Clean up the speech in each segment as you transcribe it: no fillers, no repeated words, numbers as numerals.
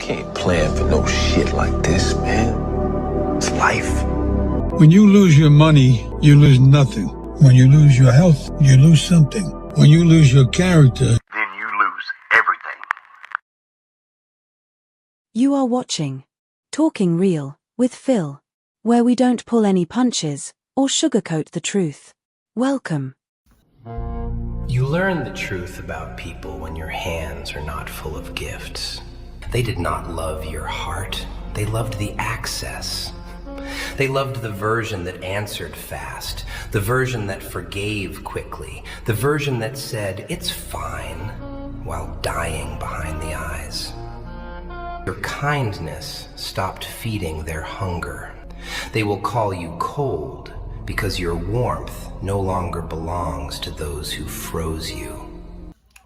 Can't plan for no shit like this, man. It's life. When you lose your money, you lose nothing. When you lose your health, you lose something. When you lose your character, then you lose everything. You are watching Talking Real with Phil, where we don't pull any punches or sugarcoat the truth. Welcome. You learn the truth about people when your hands are not full of gifts. They did not love your heart. They loved the access. They loved the version that answered fast, the version that forgave quickly, the version that said, "It's fine," while dying behind the eyes. Your kindness stopped feeding their hunger. They will call you cold because your warmth no longer belongs to those who froze you.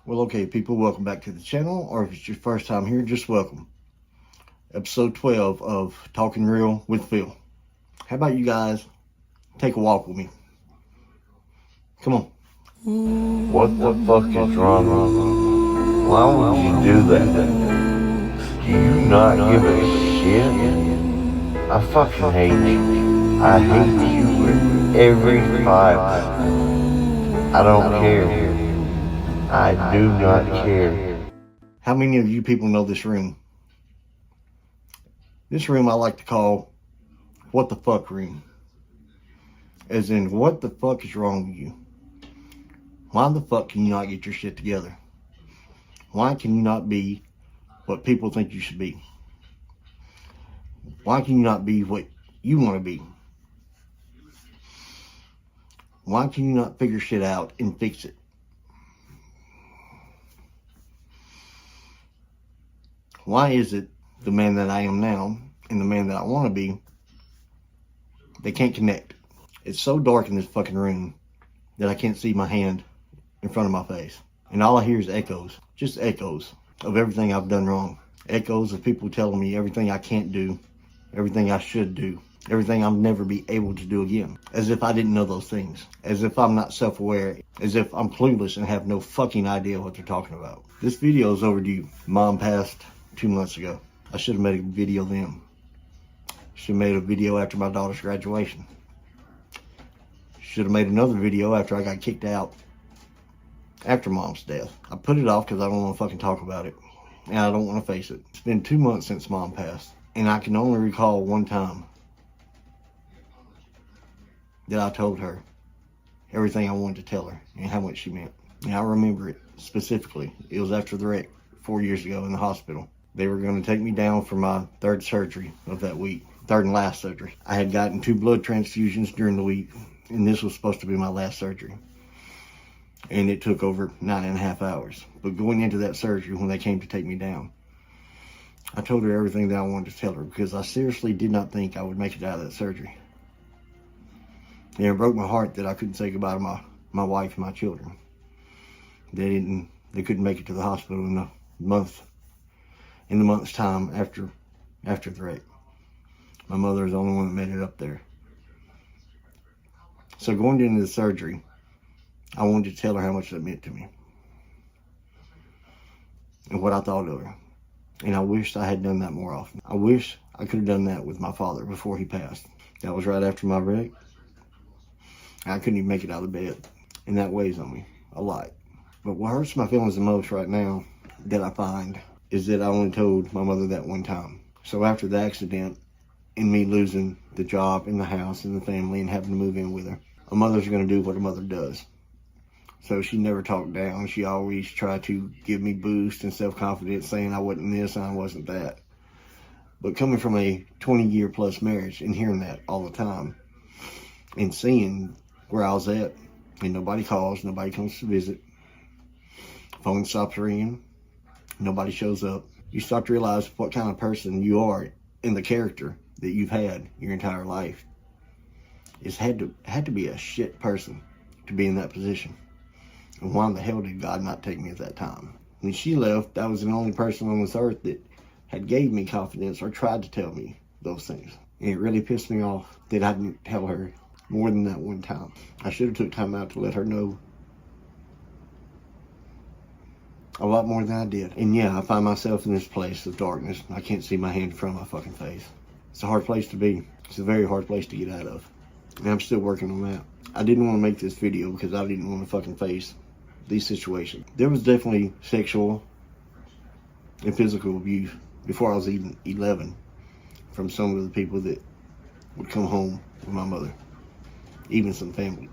Well, okay, people, welcome back to the channel, or if it's your first time here, just welcome. Episode 12 of Talking Real with Phil. How about you guys take a walk with me? Come on. What the fuck is wrong? Why would you do that? Do you not give a shit? I fucking hate you. I hate you with every fiber. I don't care. I do not care. How many of you people know this room? This room I like to call What the Fuck Room. As in, what the fuck is wrong with you? Why the fuck can you not get your shit together? Why can you not be what people think you should be? Why can you not be what you want to be? Why can you not figure shit out and fix it? Why is it the man that I am now and the man that I want to be, they can't connect? It's so dark in this fucking room that I can't see my hand in front of my face. And all I hear is echoes, just echoes of everything I've done wrong. Echoes of people telling me everything I can't do, everything I should do, everything I'll never be able to do again. As if I didn't know those things. As if I'm not self-aware. As if I'm clueless and have no fucking idea what they're talking about. This video is overdue. Mom passed 2 months ago. I should have made a video then. Should have made a video after my daughter's graduation. Should have made another video after I got kicked out after Mom's death. I put it off because I don't want to fucking talk about it. And I don't want to face it. It's been 2 months since Mom passed. And I can only recall one time that I told her everything I wanted to tell her and how much she meant. And I remember it specifically. It was after the wreck 4 years ago in the hospital. They were going to take me down for my third surgery of that week. Third and last surgery. I had gotten 2 blood transfusions during the week, and this was supposed to be my last surgery. And it took over 9.5 hours. But going into that surgery, when they came to take me down, I told her everything that I wanted to tell her, because I seriously did not think I would make it out of that surgery. And it broke my heart that I couldn't say goodbye to my wife and my children. They couldn't make it to the hospital in the month's time after the wreck. My mother is the only one that made it up there. So going into the surgery, I wanted to tell her how much that meant to me. And what I thought of her. And I wished I had done that more often. I wish I could have done that with my father before he passed. That was right after my wreck. I couldn't even make it out of bed. And that weighs on me a lot. But what hurts my feelings the most right now that I find is that I only told my mother that one time. So after the accident and me losing the job and the house and the family and having to move in with her, a mother's going to do what a mother does. So she never talked down. She always tried to give me boost and self-confidence, saying I wasn't this and I wasn't that. But coming from a 20-year plus marriage and hearing that all the time and seeing where I was at, and nobody calls, nobody comes to visit, phone stops ringing, nobody shows up, you start to realize what kind of person you are and the character that you've had your entire life. It's had to be a shit person to be in that position. And why the hell did God not take me at that time? When she left, I was the only person on this earth that had gave me confidence or tried to tell me those things. And it really pissed me off that I didn't tell her more than that one time. I should have took time out to let her know a lot more than I did. And yeah, I find myself in this place of darkness. I can't see my hand in front of my fucking face. It's a hard place to be. It's a very hard place to get out of. And I'm still working on that. I didn't want to make this video because I didn't want to fucking face these situations. There was definitely sexual and physical abuse before I was even 11 from some of the people that would come home with my mother, even some family.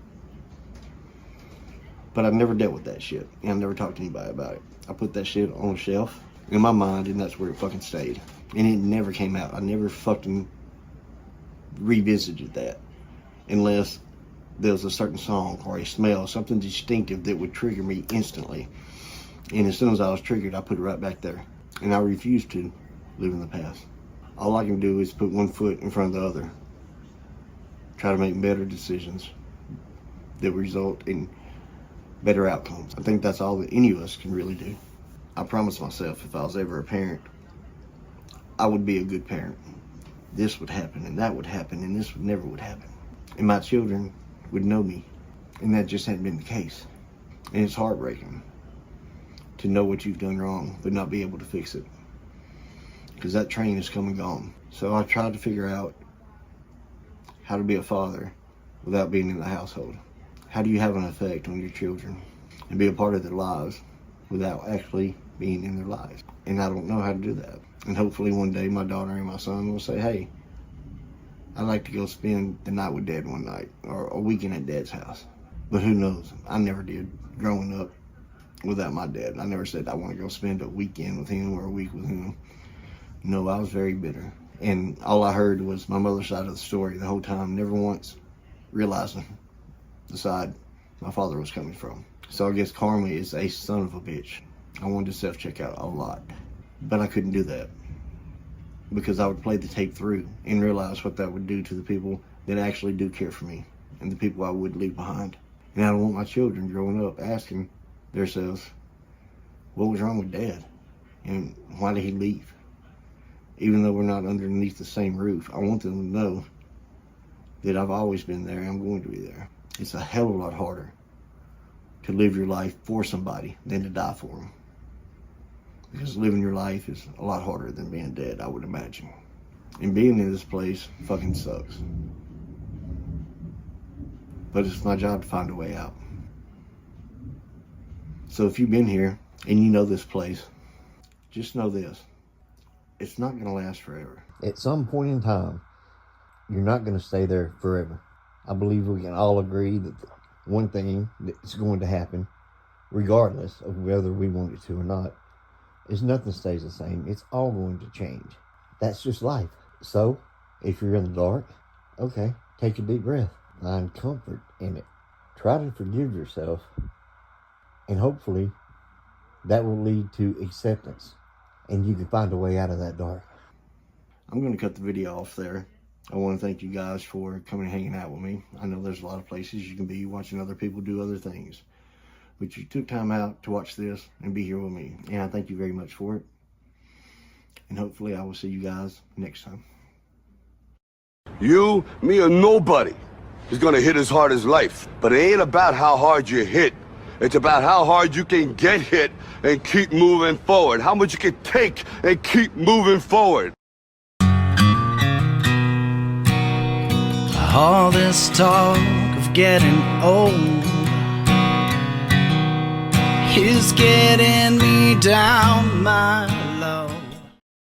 But I've never dealt with that shit, and I've never talked to anybody about it. I put that shit on a shelf in my mind, and that's where it fucking stayed. And it never came out. I never fucking revisited that unless there was a certain song or a smell, something distinctive that would trigger me instantly. And as soon as I was triggered, I put it right back there. And I refuse to live in the past. All I can do is put one foot in front of the other. Try to make better decisions that result in better outcomes. I think that's all that any of us can really do. I promised myself if I was ever a parent, I would be a good parent. This would happen and that would happen and this never would happen. And my children would know me. And that just hadn't been the case. And it's heartbreaking to know what you've done wrong, but not be able to fix it. Because that train has come and gone. So I tried to figure out how to be a father without being in the household. How do you have an effect on your children and be a part of their lives without actually being in their lives? And I don't know how to do that. And hopefully one day my daughter and my son will say, hey, I'd like to go spend the night with Dad one night or a weekend at Dad's house. But who knows? I never did growing up without my dad. I never said I want to go spend a weekend with him or a week with him. No, I was very bitter. And all I heard was my mother's side of the story the whole time, never once realizing the side my father was coming from. So I guess karma is a son of a bitch. I wanted to self-check out a lot, but I couldn't do that because I would play the tape through and realize what that would do to the people that actually do care for me and the people I would leave behind. And I don't want my children growing up asking themselves, what was wrong with Dad? And why did he leave? Even though we're not underneath the same roof, I want them to know that I've always been there and I'm going to be there. It's a hell of a lot harder to live your life for somebody than to die for them. Because living your life is a lot harder than being dead, I would imagine. And being in this place fucking sucks. But it's my job to find a way out. So if you've been here and you know this place, just know this. It's not going to last forever. At some point in time, you're not going to stay there forever. I believe we can all agree that one thing that's going to happen, regardless of whether we want it to or not, is nothing stays the same. It's all going to change. That's just life. So, if you're in the dark, okay, take a deep breath. Find comfort in it. Try to forgive yourself. And hopefully, that will lead to acceptance. And you can find a way out of that dark. I'm going to cut the video off there. I want to thank you guys for coming and hanging out with me. I know there's a lot of places you can be watching other people do other things. But you took time out to watch this and be here with me. And I thank you very much for it. And hopefully I will see you guys next time. You, me, or nobody is gonna hit as hard as life. But it ain't about how hard you hit. It's about how hard you can get hit and keep moving forward. How much you can take and keep moving forward. All this talk of getting old is getting me down, my love.